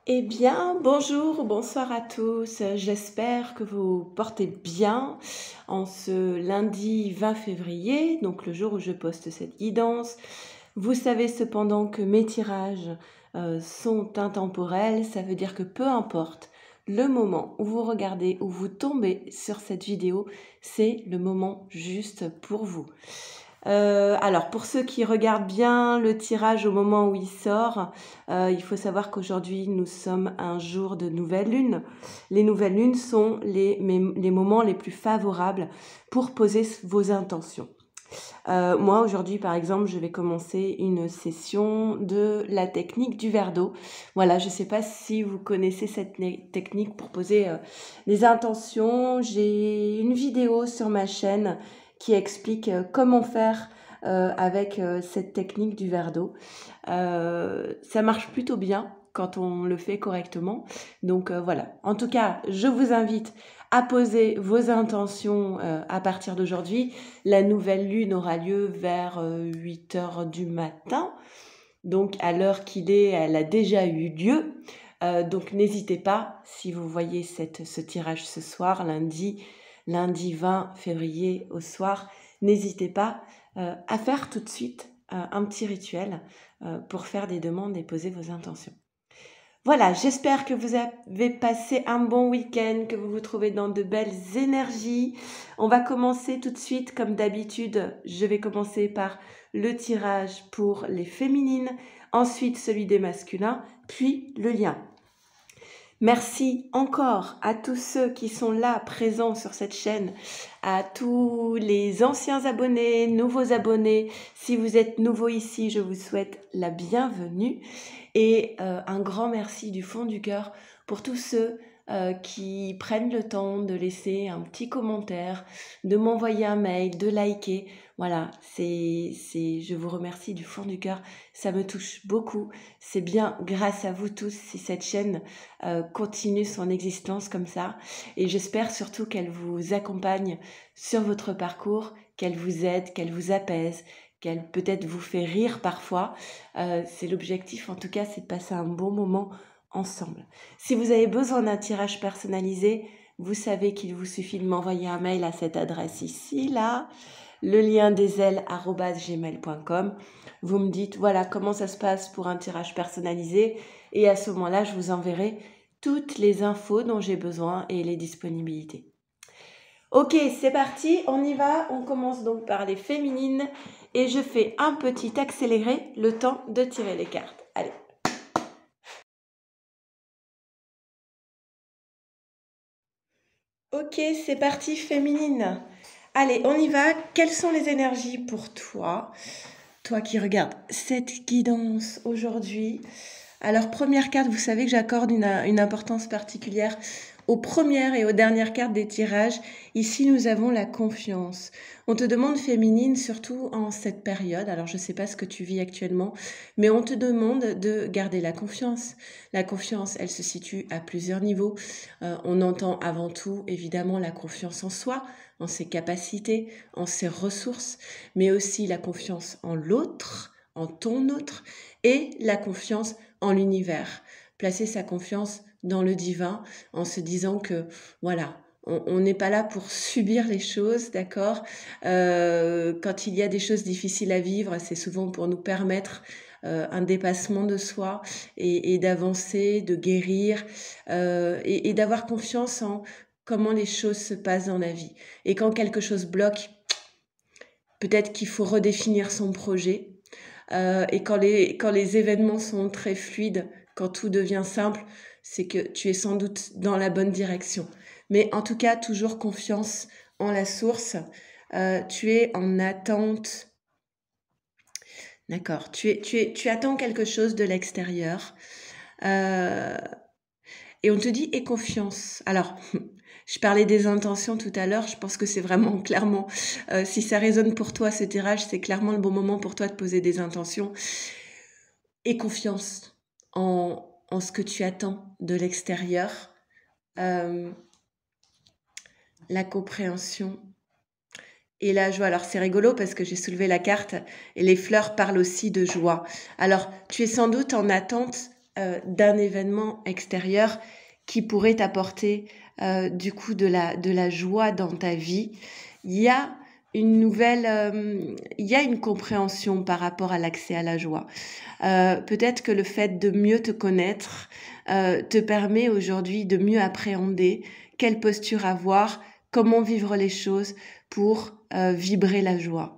Eh bien, bonjour ou bonsoir à tous. J'espère que vous portez bien en ce lundi 20 février, donc le jour où je poste cette guidance. Vous savez cependant que mes tirages sont intemporels, ça veut dire que peu importe le moment où vous regardez, où vous tombez sur cette vidéo, c'est le moment juste pour vous. Alors, pour ceux qui regardent bien le tirage au moment où il sort, il faut savoir qu'aujourd'hui, nous sommes un jour de nouvelle lune. Les nouvelles lunes sont les moments les plus favorables pour poser vos intentions. Moi, aujourd'hui, par exemple, je vais commencer une session de la technique du verre d'eau. Voilà, je ne sais pas si vous connaissez cette technique pour poser des intentions. J'ai une vidéo sur ma chaîne qui explique comment faire avec cette technique du verre d'eau. Ça marche plutôt bien quand on le fait correctement. Donc voilà. En tout cas, je vous invite à poser vos intentions à partir d'aujourd'hui. La nouvelle lune aura lieu vers 8 heures du matin. Donc à l'heure qu'il est, elle a déjà eu lieu. Donc n'hésitez pas, si vous voyez ce tirage ce soir, lundi 20 février au soir, n'hésitez pas à faire tout de suite un petit rituel pour faire des demandes et poser vos intentions. Voilà, j'espère que vous avez passé un bon week-end, que vous vous trouvez dans de belles énergies. On va commencer tout de suite, comme d'habitude. Je vais commencer par le tirage pour les féminines, ensuite celui des masculins, puis le lien. Merci encore à tous ceux qui sont là, présents sur cette chaîne, à tous les anciens abonnés, nouveaux abonnés. Si vous êtes nouveau ici, je vous souhaite la bienvenue et un grand merci du fond du cœur pour tous ceux qui prennent le temps de laisser un petit commentaire, de m'envoyer un mail, de liker. Voilà, je vous remercie du fond du cœur. Ça me touche beaucoup. C'est bien grâce à vous tous si cette chaîne continue son existence comme ça. Et j'espère surtout qu'elle vous accompagne sur votre parcours, qu'elle vous aide, qu'elle vous apaise, qu'elle peut-être vous fait rire parfois. C'est l'objectif, en tout cas, c'est de passer un bon moment ensemble. Si vous avez besoin d'un tirage personnalisé, vous savez qu'il vous suffit de m'envoyer un mail à cette adresse ici, là, le lien des ailes@gmail.com. Vous me dites, voilà, comment ça se passe pour un tirage personnalisé. Et à ce moment-là, je vous enverrai toutes les infos dont j'ai besoin et les disponibilités. Ok, c'est parti, on y va. On commence donc par les féminines et je fais un petit accéléré, le temps de tirer les cartes. Allez. Ok, c'est parti, féminine. Allez, on y va. Quelles sont les énergies pour toi? Toi qui regardes cette guidance aujourd'hui. Alors, première carte, vous savez que j'accorde une importance particulière aux premières et aux dernières cartes des tirages. Ici, nous avons la confiance. On te demande féminine, surtout en cette période. Alors, je ne sais pas ce que tu vis actuellement, mais on te demande de garder la confiance. La confiance, elle se situe à plusieurs niveaux. On entend avant tout, évidemment, la confiance en soi, en ses capacités, en ses ressources, mais aussi la confiance en l'autre, en ton autre, et la confiance en l'univers. Placer sa confiance dans le divin en se disant que, voilà, on n'est pas là pour subir les choses, d'accord. Quand il y a des choses difficiles à vivre, c'est souvent pour nous permettre un dépassement de soi et d'avancer, de guérir et d'avoir confiance en comment les choses se passent dans la vie. Et quand quelque chose bloque, peut-être qu'il faut redéfinir son projet. Et quand les événements sont très fluides, quand tout devient simple, c'est que tu es sans doute dans la bonne direction. Mais en tout cas, toujours confiance en la source. Tu es en attente. D'accord. Tu attends quelque chose de l'extérieur. Et on te dit aie confiance. Alors, je parlais des intentions tout à l'heure, je pense que c'est vraiment clairement, si ça résonne pour toi ce tirage, c'est clairement le bon moment pour toi de poser des intentions. Aie confiance en ce que tu attends de l'extérieur. La compréhension et la joie. Alors c'est rigolo parce que j'ai soulevé la carte et les fleurs parlent aussi de joie. Alors tu es sans doute en attente d'un événement extérieur qui pourrait t'apporter du coup de la joie dans ta vie. Il y a il y a une compréhension par rapport à l'accès à la joie. Peut-être que le fait de mieux te connaître te permet aujourd'hui de mieux appréhender quelle posture avoir, comment vivre les choses pour vibrer la joie.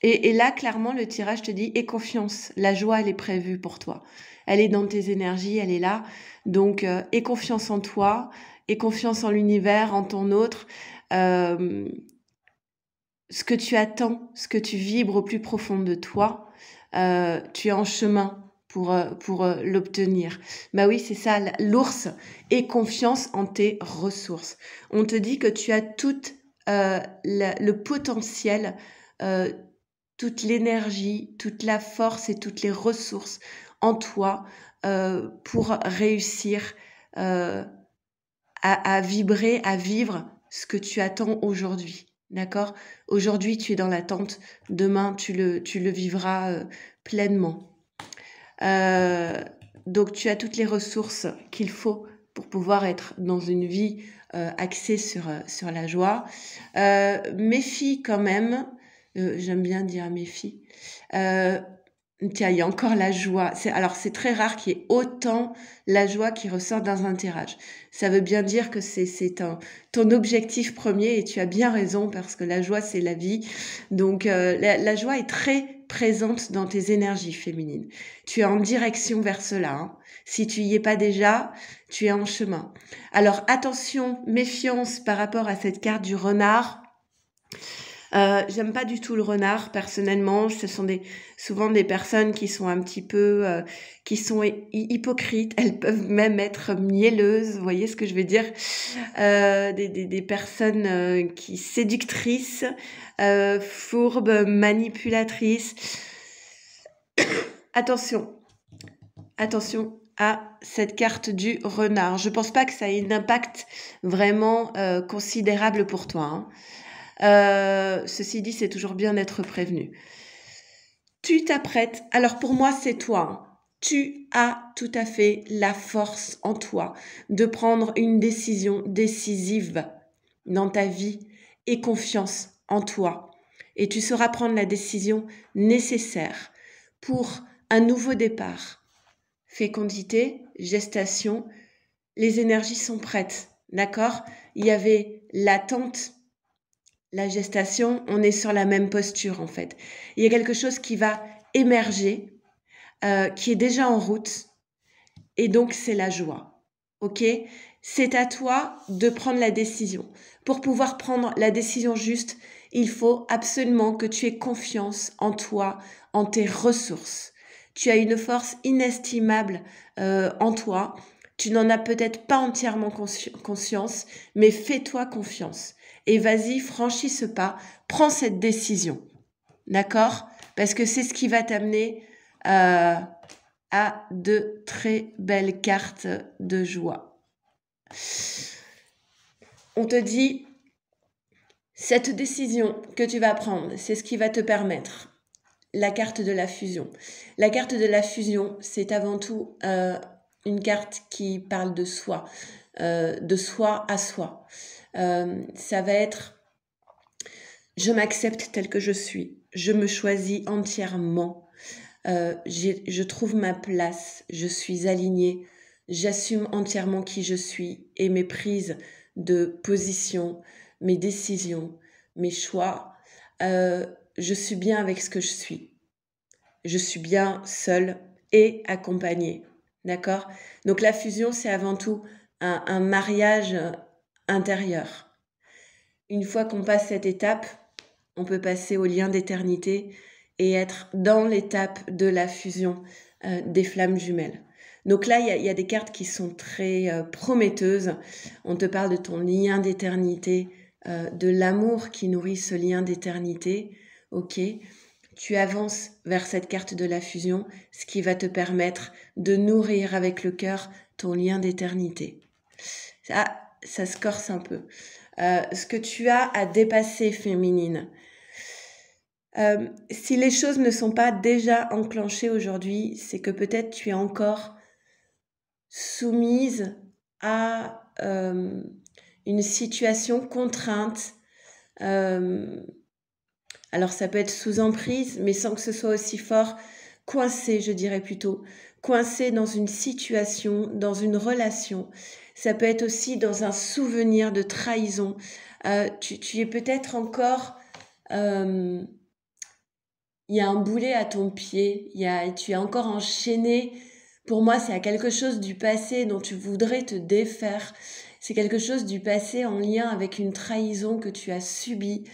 Et là, clairement, le tirage te dit « Aie confiance, la joie, elle est prévue pour toi. Elle est dans tes énergies, elle est là. Donc, aie confiance en toi, aie confiance en l'univers, en ton autre. Ce que tu attends, ce que tu vibres au plus profond de toi, tu es en chemin pour l'obtenir. » Bah oui, c'est ça, l'ours, aie confiance en tes ressources. On te dit que tu as tout le potentiel, toute l'énergie, toute la force et toutes les ressources en toi pour réussir à vibrer, à vivre ce que tu attends aujourd'hui. D'accord ? Aujourd'hui, tu es dans l'attente. Demain, tu le vivras pleinement. Donc, tu as toutes les ressources qu'il faut pour pouvoir être dans une vie axée sur la joie. Méfie quand même. J'aime bien dire méfie. Tiens, il y a encore la joie. Alors, c'est très rare qu'il y ait autant la joie qui ressort dans un tirage. Ça veut bien dire que c'est ton objectif premier et tu as bien raison parce que la joie, c'est la vie. Donc, la joie est très présente dans tes énergies féminines. Tu es en direction vers cela. Hein. Si tu y es pas déjà, tu es en chemin. Alors, attention, méfiance par rapport à cette carte du renard. J'aime pas du tout le renard personnellement. Ce sont souvent des personnes qui sont un petit peu qui sont hypocrites. Elles peuvent même être mielleuses. Vous voyez ce que je veux dire? Des personnes qui séductrices, fourbes, manipulatrices. Attention à cette carte du renard. Je pense pas que ça ait un impact vraiment considérable pour toi. Hein. Ceci dit, c'est toujours bien d'être prévenu. Tu t'apprêtes, alors pour moi c'est toi, hein. Tu as tout à fait la force en toi de prendre une décision décisive dans ta vie et confiance en toi. Et tu sauras prendre la décision nécessaire pour un nouveau départ. Fécondité, gestation, les énergies sont prêtes, d'accord ? Il y avait l'attente, la gestation, on est sur la même posture en fait. Il y a quelque chose qui va émerger, qui est déjà en route, et donc c'est la joie. Ok ? C'est à toi de prendre la décision. Pour pouvoir prendre la décision juste, il faut absolument que tu aies confiance en toi, en tes ressources. Tu as une force inestimable en toi. Tu n'en as peut-être pas entièrement conscience, mais fais-toi confiance. Et vas-y, franchis ce pas, prends cette décision. D'accord ? Parce que c'est ce qui va t'amener à de très belles cartes de joie. On te dit, cette décision que tu vas prendre, c'est ce qui va te permettre la carte de la fusion. La carte de la fusion, c'est avant tout une carte qui parle de soi à soi. Ça va être je m'accepte tel que je suis, je me choisis entièrement, je trouve ma place, je suis alignée, j'assume entièrement qui je suis et mes prises de position, mes décisions, mes choix. Je suis bien avec ce que je suis. Je suis bien seule et accompagnée. D'accord ? Donc la fusion, c'est avant tout un mariage intérieur. Une fois qu'on passe cette étape, on peut passer au lien d'éternité et être dans l'étape de la fusion des flammes jumelles. Donc là, il y a des cartes qui sont très prometteuses. On te parle de ton lien d'éternité, de l'amour qui nourrit ce lien d'éternité. Ok ? Tu avances vers cette carte de la fusion, ce qui va te permettre de nourrir avec le cœur ton lien d'éternité. Ça se corse un peu. Ce que tu as à dépasser, féminine, Si les choses ne sont pas déjà enclenchées aujourd'hui, c'est que peut-être tu es encore soumise à une situation contrainte. Alors ça peut être sous emprise, mais sans que ce soit aussi fort, coincé, je dirais plutôt, coincé dans une situation, dans une relation. Ça peut être aussi dans un souvenir de trahison. Tu es peut-être encore... il y a un boulet à ton pied, tu es encore enchaîné. Pour moi, c'est à quelque chose du passé dont tu voudrais te défaire. C'est quelque chose du passé en lien avec une trahison que tu as subie.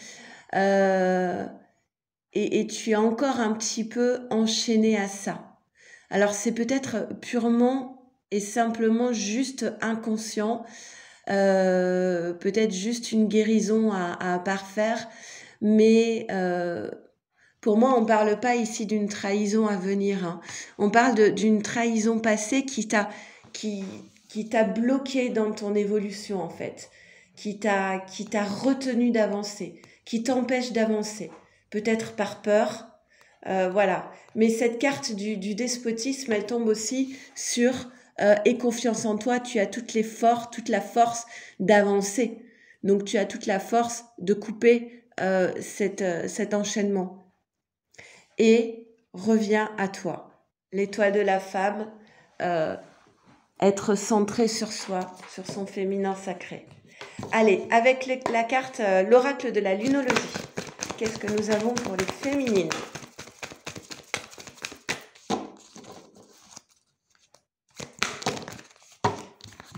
Et tu es encore un petit peu enchaîné à ça. Alors c'est peut-être purement et simplement juste inconscient, peut-être juste une guérison à parfaire, mais pour moi, on ne parle pas ici d'une trahison à venir, hein. On parle d'une trahison passée qui t'a bloqué dans ton évolution, en fait, qui t'a retenu d'avancer, qui t'empêche d'avancer, peut-être par peur, voilà. Mais cette carte du despotisme, elle tombe aussi sur aie confiance en toi, tu as toute la force d'avancer. Donc tu as toute la force de couper cet enchaînement. Et reviens à toi. L'étoile de la femme, être centré sur soi, sur son féminin sacré. Allez, avec la carte, l'oracle de la lunologie, qu'est-ce que nous avons pour les féminines?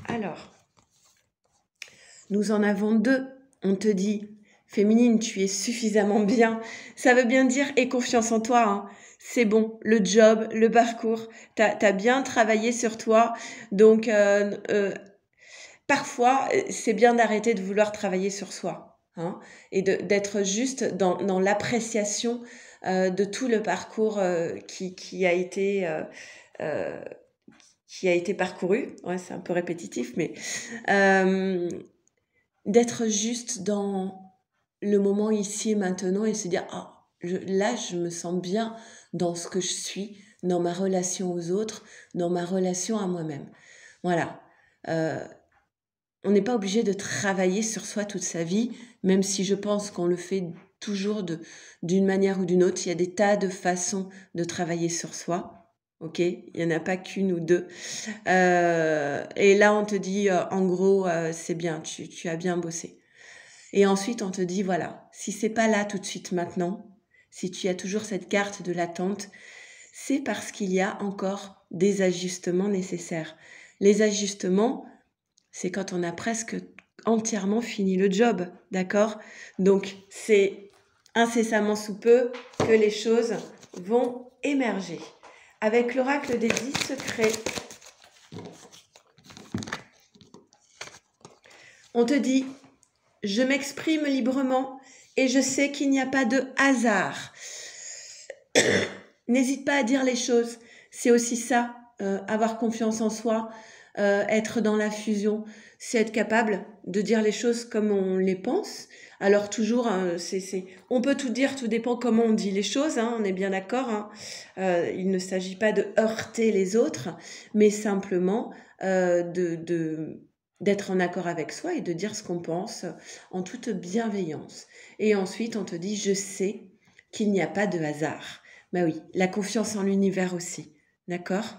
Alors, nous en avons deux. On te dit, féminine, tu es suffisamment bien. Ça veut bien dire aie confiance en toi, hein. C'est bon, le job, le parcours, t'as bien travaillé sur toi. Donc, parfois, c'est bien d'arrêter de vouloir travailler sur soi, hein, et d'être juste dans l'appréciation de tout le parcours qui a été parcouru. Ouais, c'est un peu répétitif, mais d'être juste dans le moment ici et maintenant et se dire là je me sens bien dans ce que je suis, dans ma relation aux autres, dans ma relation à moi-même. Voilà. On n'est pas obligé de travailler sur soi toute sa vie, même si je pense qu'on le fait toujours d'une manière ou d'une autre. Il y a des tas de façons de travailler sur soi. Ok, il n'y en a pas qu'une ou deux. Et là, on te dit, en gros, c'est bien, tu as bien bossé. Et ensuite, on te dit, voilà, si c'est pas là tout de suite maintenant, si tu as toujours cette carte de l'attente, c'est parce qu'il y a encore des ajustements nécessaires. Les ajustements, c'est quand on a presque entièrement fini le job, d'accord? Donc, c'est incessamment sous peu que les choses vont émerger. Avec l'oracle des 10 secrets, on te dit, je m'exprime librement et je sais qu'il n'y a pas de hasard. N'hésite pas à dire les choses. C'est aussi ça, avoir confiance en soi, être dans la fusion. C'est être capable de dire les choses comme on les pense. Alors toujours, hein, on peut tout dire, tout dépend comment on dit les choses, hein, on est bien d'accord. Hein. Il ne s'agit pas de heurter les autres, mais simplement d'être en accord avec soi et de dire ce qu'on pense en toute bienveillance. Et ensuite, on te dit, je sais qu'il n'y a pas de hasard. Ben oui, la confiance en l'univers aussi, d'accord ?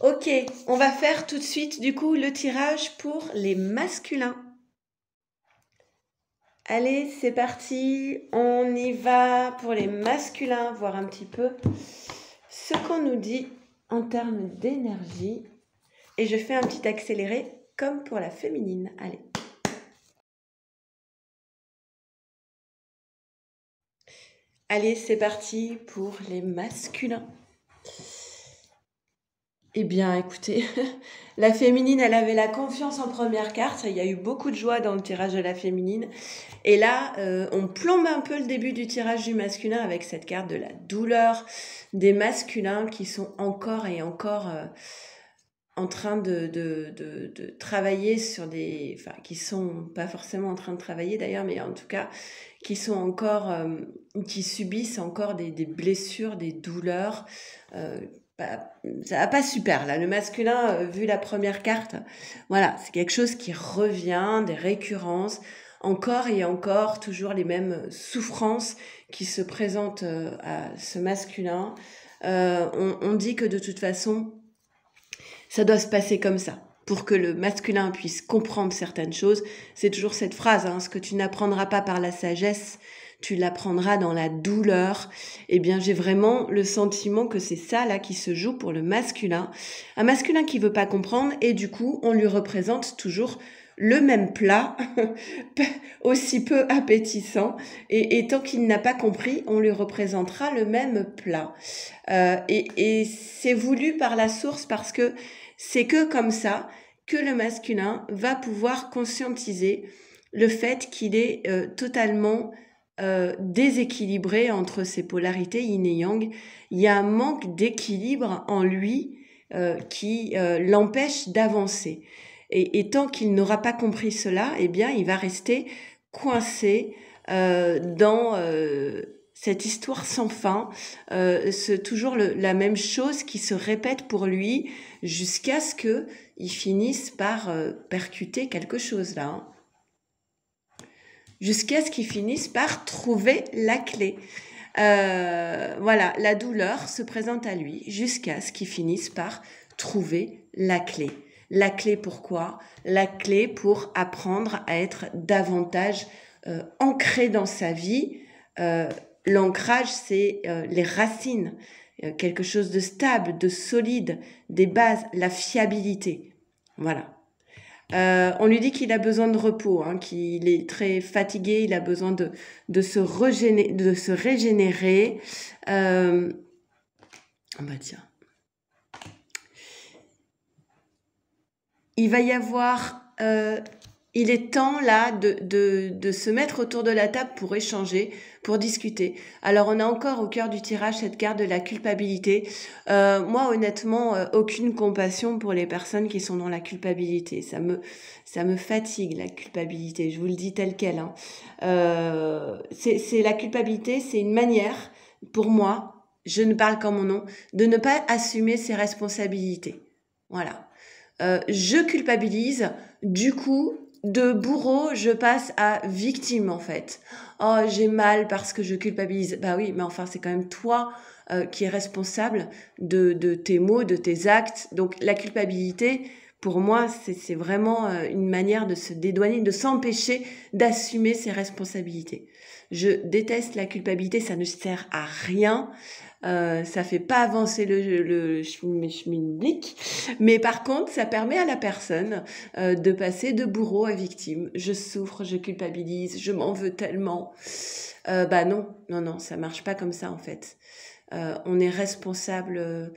Ok, on va faire tout de suite du coup le tirage pour les masculins. Allez, c'est parti, on y va pour les masculins, voir un petit peu ce qu'on nous dit en termes d'énergie. Et je fais un petit accéléré comme pour la féminine. Allez. Allez, c'est parti pour les masculins. Eh bien, écoutez, la féminine, elle avait la confiance en première carte. Il y a eu beaucoup de joie dans le tirage de la féminine. Et là, on plombe un peu le début du tirage du masculin avec cette carte de la douleur des masculins qui sont encore et encore en train de travailler sur des... Enfin, qui sont pas forcément en train de travailler d'ailleurs, mais en tout cas, qui sont encore... qui subissent encore des blessures, des douleurs. Ça va pas super, là. Le masculin, vu la première carte, voilà, c'est quelque chose qui revient, des récurrences, encore et encore, toujours les mêmes souffrances qui se présentent à ce masculin. On dit que de toute façon, ça doit se passer comme ça. Pour que le masculin puisse comprendre certaines choses, c'est toujours cette phrase, ce que tu n'apprendras pas par la sagesse, tu l'apprendras dans la douleur. Eh bien, j'ai vraiment le sentiment que c'est ça là qui se joue pour le masculin. Un masculin qui veut pas comprendre et du coup, on lui représente toujours le même plat, aussi peu appétissant, et tant qu'il n'a pas compris, on lui représentera le même plat. Et c'est voulu par la source parce que c'est que comme ça que le masculin va pouvoir conscientiser le fait qu'il est totalement déséquilibré entre ses polarités yin et yang. Il y a un manque d'équilibre en lui qui l'empêche d'avancer. Et tant qu'il n'aura pas compris cela, eh bien, il va rester coincé dans cette histoire sans fin. C'est toujours la même chose qui se répète pour lui jusqu'à ce qu'il finisse par percuter quelque chose là. Jusqu'à ce qu'il finisse par trouver la clé. Voilà, la douleur se présente à lui jusqu'à ce qu'il finisse par trouver la clé. La clé pourquoi ? La clé pour apprendre à être davantage ancré dans sa vie. L'ancrage, c'est les racines, quelque chose de stable, de solide, des bases, la fiabilité. Voilà. On lui dit qu'il a besoin de repos, qu'il est très fatigué, il a besoin de se régénérer. Tiens. Il va y avoir... il est temps là de se mettre autour de la table pour échanger, pour discuter. Alors on a encore au cœur du tirage cette carte de la culpabilité. Moi honnêtement, aucune compassion pour les personnes qui sont dans la culpabilité. Ça me fatigue la culpabilité, je vous le dis tel quel. C'est la culpabilité, c'est une manière pour moi, je ne parle qu'en mon nom, de ne pas assumer ses responsabilités. Voilà. Je culpabilise, du coup, de bourreau, je passe à victime en fait. Oh, j'ai mal parce que je culpabilise. Bah oui, mais enfin, c'est quand même toi qui es responsable de tes mots, de tes actes. Donc la culpabilité, pour moi, c'est vraiment une manière de se dédouaner, de s'empêcher d'assumer ses responsabilités. Je déteste la culpabilité, ça ne sert à rien. Ça fait pas avancer le schmilblick, mais par contre, ça permet à la personne de passer de bourreau à victime. Je souffre, je culpabilise, je m'en veux tellement. Non, ça marche pas comme ça en fait. On est responsable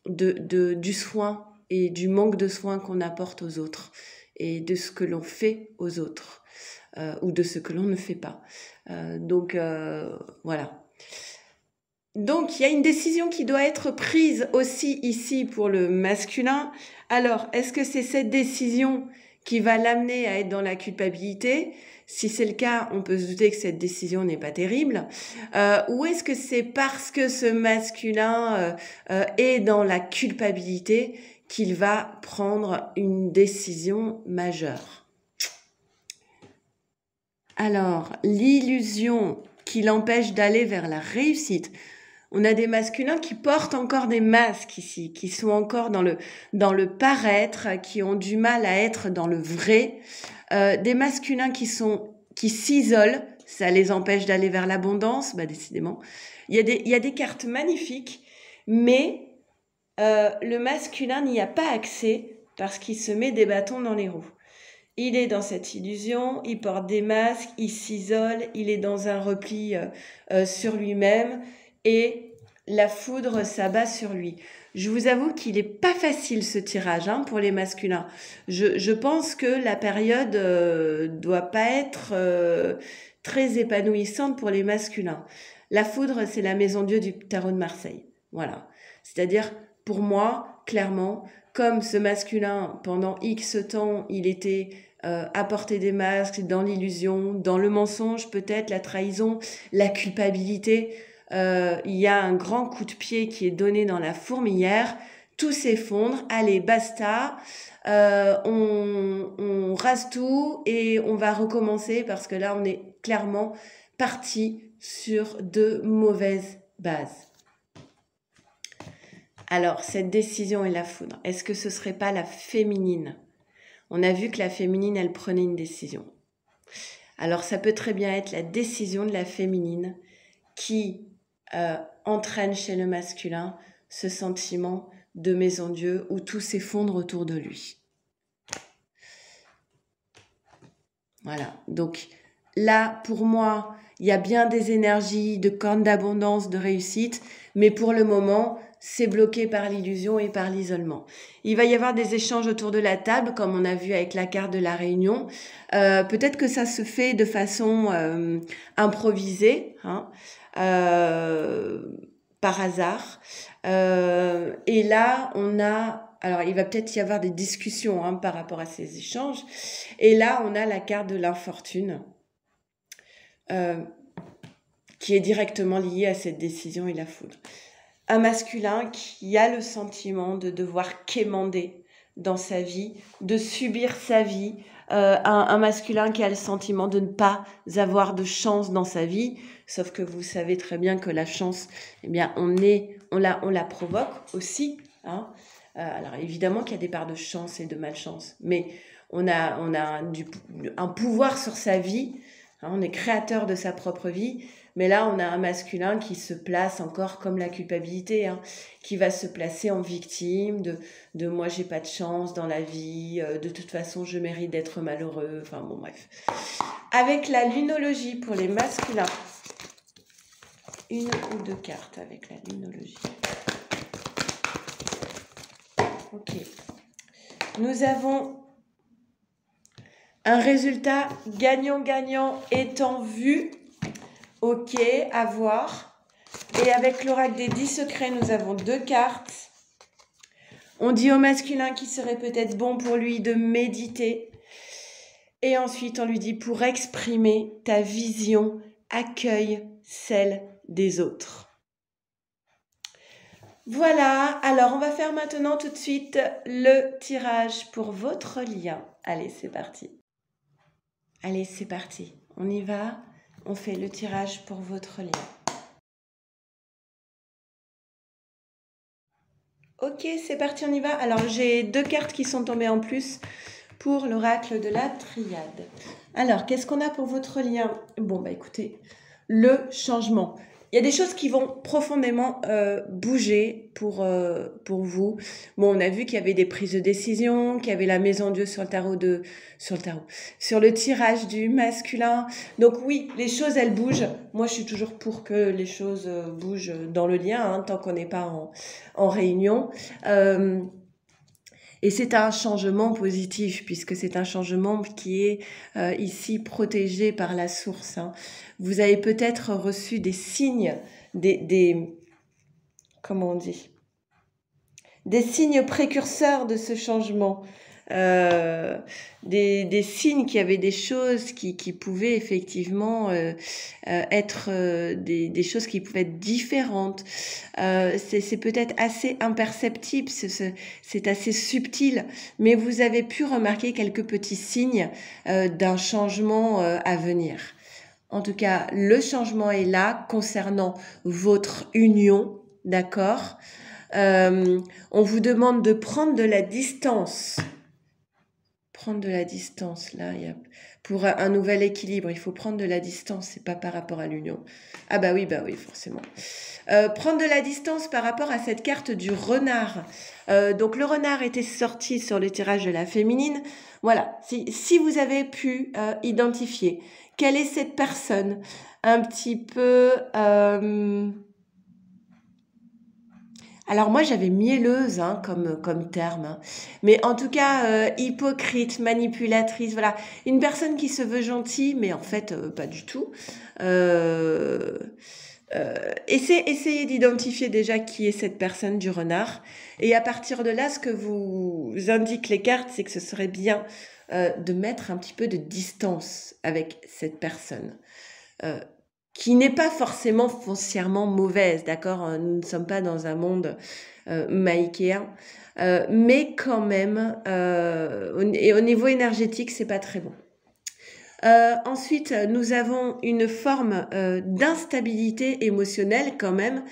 du soin et du manque de soin qu'on apporte aux autres et de ce que l'on fait aux autres ou de ce que l'on ne fait pas. Voilà. Donc, il y a une décision qui doit être prise aussi ici pour le masculin. Alors, est-ce que c'est cette décision qui va l'amener à être dans la culpabilité ? Si c'est le cas, on peut se douter que cette décision n'est pas terrible. Ou est-ce que c'est parce que ce masculin est dans la culpabilité qu'il va prendre une décision majeure ? Alors, l'illusion qui l'empêche d'aller vers la réussite. On a des masculins qui portent encore des masques ici, qui sont encore dans le paraître, qui ont du mal à être dans le vrai. Des masculins qui s'isolent, ça les empêche d'aller vers l'abondance, décidément. Il y a des cartes magnifiques, mais le masculin n'y a pas accès parce qu'il se met des bâtons dans les roues. Il est dans cette illusion, il porte des masques, il s'isole, il est dans un repli sur lui-même et la foudre s'abat sur lui. Je vous avoue qu'il n'est pas facile ce tirage pour les masculins. Je pense que la période doit pas être très épanouissante pour les masculins. La foudre, c'est la maison Dieu du tarot de Marseille. Voilà. C'est-à-dire, pour moi, clairement, comme ce masculin, pendant X temps, il était à porter des masques, dans l'illusion, dans le mensonge peut-être, la trahison, la culpabilité, il y a un grand coup de pied qui est donné dans la fourmilière, tout s'effondre, allez, basta, on rase tout et on va recommencer parce que là, on est clairement parti sur de mauvaises bases. Alors, cette décision et la foudre, est-ce que ce serait pas la féminine? On a vu que la féminine, elle prenait une décision. Alors, ça peut très bien être la décision de la féminine qui entraîne chez le masculin ce sentiment de maison Dieu où tout s'effondre autour de lui. Voilà, donc là, pour moi, il y a bien des énergies de cornes d'abondance, de réussite, mais pour le moment, c'est bloqué par l'illusion et par l'isolement. Il va y avoir des échanges autour de la table, comme on a vu avec la carte de la réunion. Peut-être que ça se fait de façon improvisée, par hasard. Et là, on a... Alors, il va peut-être y avoir des discussions par rapport à ces échanges. Et là, on a la carte de l'infortune qui est directement liée à cette décision et la foudre. Un masculin qui a le sentiment de devoir quémander dans sa vie, de subir sa vie. Un masculin qui a le sentiment de ne pas avoir de chance dans sa vie. Sauf que vous savez très bien que la chance, eh bien, on la provoque aussi, alors évidemment qu'il y a des parts de chance et de malchance, mais on a un pouvoir sur sa vie, on est créateur de sa propre vie, mais là on a un masculin qui se place encore comme la culpabilité, qui va se placer en victime de moi j'ai pas de chance dans la vie, de toute façon je mérite d'être malheureux, enfin bon bref. Avec la lunologie pour les masculins, une ou deux cartes avec la lunologie. Ok. Nous avons un résultat gagnant-gagnant étant vu. Ok, à voir. Et avec l'oracle des 10 secrets, nous avons deux cartes. On dit au masculin qu'il serait peut-être bon pour lui de méditer. Et ensuite, on lui dit pour exprimer ta vision, accueille celle des autres. Voilà, alors on va faire maintenant tout de suite le tirage pour votre lien. Allez, c'est parti. Allez, c'est parti. On y va. On fait le tirage pour votre lien. Ok, c'est parti, on y va. Alors, j'ai deux cartes qui sont tombées en plus pour l'oracle de la triade. Alors, qu'est-ce qu'on a pour votre lien? Bon, bah écoutez, le changement. Il y a des choses qui vont profondément bouger pour vous. Bon, on a vu qu'il y avait des prises de décision, qu'il y avait la maison Dieu sur le tirage du masculin. Donc oui, les choses, elles bougent. Moi, je suis toujours pour que les choses bougent dans le lien, tant qu'on n'est pas en réunion. Et c'est un changement positif, puisque c'est un changement qui est ici protégé par la source. Vous avez peut-être reçu des signes, comment on dit, des signes précurseurs de ce changement. Des signes qu'il y avait des choses qui pouvaient effectivement être des choses qui pouvaient être différentes. C'est peut-être assez imperceptible, c'est assez subtil, mais vous avez pu remarquer quelques petits signes d'un changement à venir. En tout cas, le changement est là concernant votre union, d'accord ? On vous demande de prendre de la distance. Prendre de la distance, là, pour un nouvel équilibre, il faut prendre de la distance, c'est pas par rapport à l'union. Ah bah oui, forcément. Prendre de la distance par rapport à cette carte du renard. Donc le renard était sorti sur le tirage de la féminine. Voilà, si vous avez pu identifier quelle est cette personne un petit peu... Alors moi j'avais mielleuse comme terme, mais en tout cas hypocrite, manipulatrice, voilà, une personne qui se veut gentille, mais en fait pas du tout. Essayez d'identifier déjà qui est cette personne du renard. Et à partir de là, ce que vous indiquent les cartes, c'est que ce serait bien de mettre un petit peu de distance avec cette personne. Qui n'est pas forcément foncièrement mauvaise, d'accord? Nous ne sommes pas dans un monde maïchéen, mais quand même, et au niveau énergétique, c'est pas très bon. Ensuite, nous avons une forme d'instabilité émotionnelle quand même,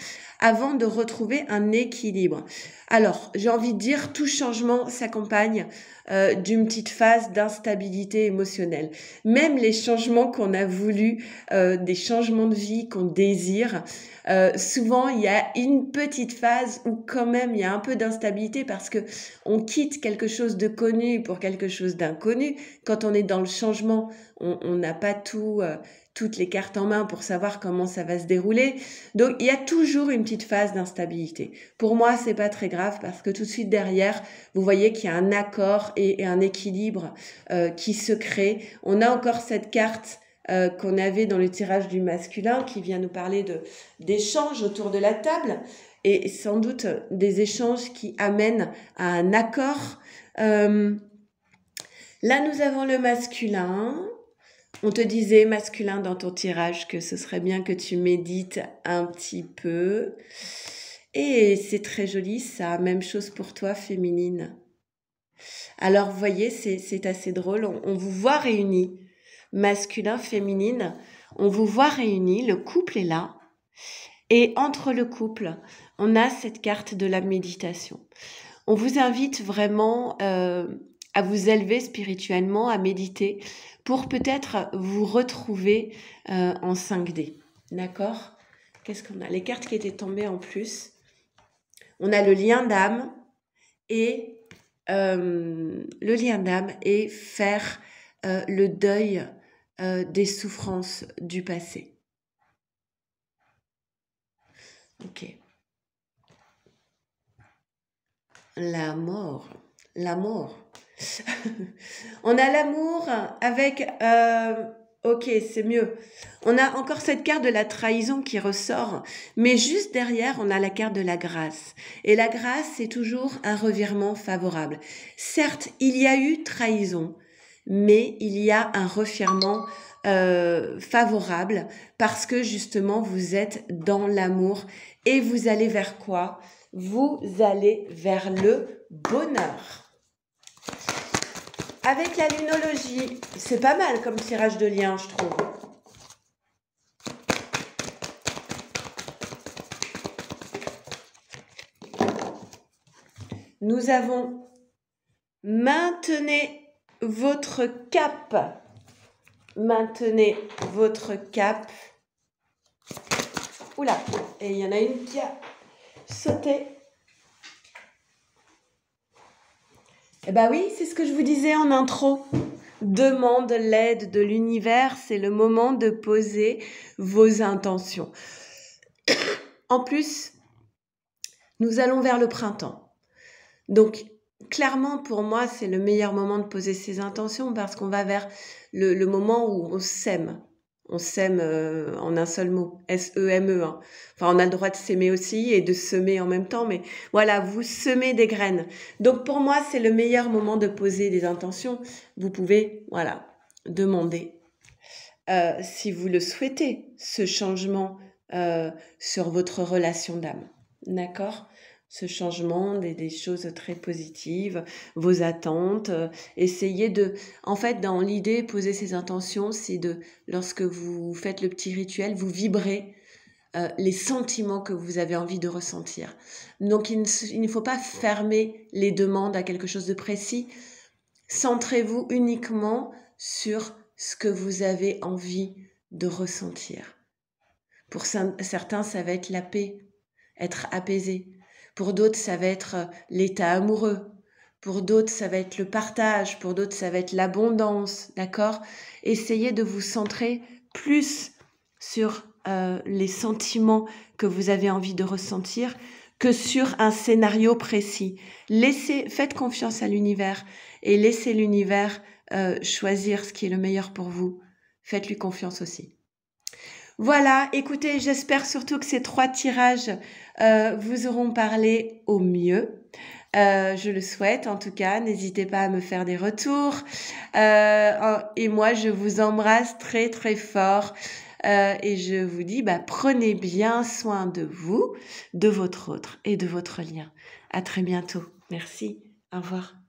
avant de retrouver un équilibre. Alors, j'ai envie de dire, tout changement s'accompagne d'une petite phase d'instabilité émotionnelle. Même les changements qu'on a voulu, des changements de vie qu'on désire, souvent il y a une petite phase où quand même il y a un peu d'instabilité parce que on quitte quelque chose de connu pour quelque chose d'inconnu. Quand on est dans le changement, on n'a pas toutes les cartes en main pour savoir comment ça va se dérouler. Donc, il y a toujours une petite phase d'instabilité. Pour moi, c'est pas très grave parce que tout de suite derrière, vous voyez qu'il y a un accord et un équilibre qui se crée. On a encore cette carte qu'on avait dans le tirage du masculin qui vient nous parler d'échanges autour de la table et sans doute des échanges qui amènent à un accord. Là, nous avons le masculin. On te disait, masculin, dans ton tirage, que ce serait bien que tu médites un petit peu. Et c'est très joli, ça. Même chose pour toi, féminine. Alors, vous voyez, c'est assez drôle. On vous voit réunis. Masculin, féminine. On vous voit réunis. Le couple est là. Et entre le couple, on a cette carte de la méditation. On vous invite vraiment à vous élever spirituellement, à méditer, pour peut-être vous retrouver en 5D. D'accord? Qu'est-ce qu'on a? Les cartes qui étaient tombées en plus. On a le lien d'âme et faire le deuil des souffrances du passé. Ok. L'amour. On a l'amour avec... ok, c'est mieux. On a encore cette carte de la trahison qui ressort, mais juste derrière, on a la carte de la grâce. Et la grâce, c'est toujours un revirement favorable. Certes, il y a eu trahison, mais il y a un revirement favorable parce que justement, vous êtes dans l'amour et vous allez vers quoi? Vous allez vers le bonheur. Avec la lunologie, c'est pas mal comme tirage de lien, je trouve. Nous avons maintenez votre cap. Maintenez votre cap. Oula, et il y en a une qui a sauté. Eh bien oui, c'est ce que je vous disais en intro. Demande l'aide de l'univers, c'est le moment de poser vos intentions. En plus, nous allons vers le printemps. Donc, clairement, pour moi, c'est le meilleur moment de poser ses intentions parce qu'on va vers le moment où on s'aime. On s'aime en un seul mot, S-E-M-E. Hein. Enfin, on a le droit de s'aimer aussi et de semer en même temps, mais voilà, vous semez des graines. Donc, pour moi, c'est le meilleur moment de poser des intentions. Vous pouvez, voilà, demander, si vous le souhaitez, ce changement sur votre relation d'âme. D'accord ? Ce changement, des choses très positives, vos attentes. Essayez de... En fait, dans l'idée, poser ses intentions, c'est de, lorsque vous faites le petit rituel, vous vibrez les sentiments que vous avez envie de ressentir. Donc, il ne faut pas fermer les demandes à quelque chose de précis. Centrez-vous uniquement sur ce que vous avez envie de ressentir. Pour certains, ça va être la paix, être apaisé. Pour d'autres, ça va être l'état amoureux. Pour d'autres, ça va être le partage. Pour d'autres, ça va être l'abondance. D'accord ? Essayez de vous centrer plus sur les sentiments que vous avez envie de ressentir que sur un scénario précis. Faites confiance à l'univers et laissez l'univers choisir ce qui est le meilleur pour vous. Faites-lui confiance aussi. Voilà, écoutez, j'espère surtout que ces 3 tirages, vous auront parlé au mieux. Je le souhaite en tout cas, n'hésitez pas à me faire des retours. Et moi, je vous embrasse très, très fort, et je vous dis, prenez bien soin de vous, de votre autre et de votre lien. À très bientôt. Merci. Au revoir.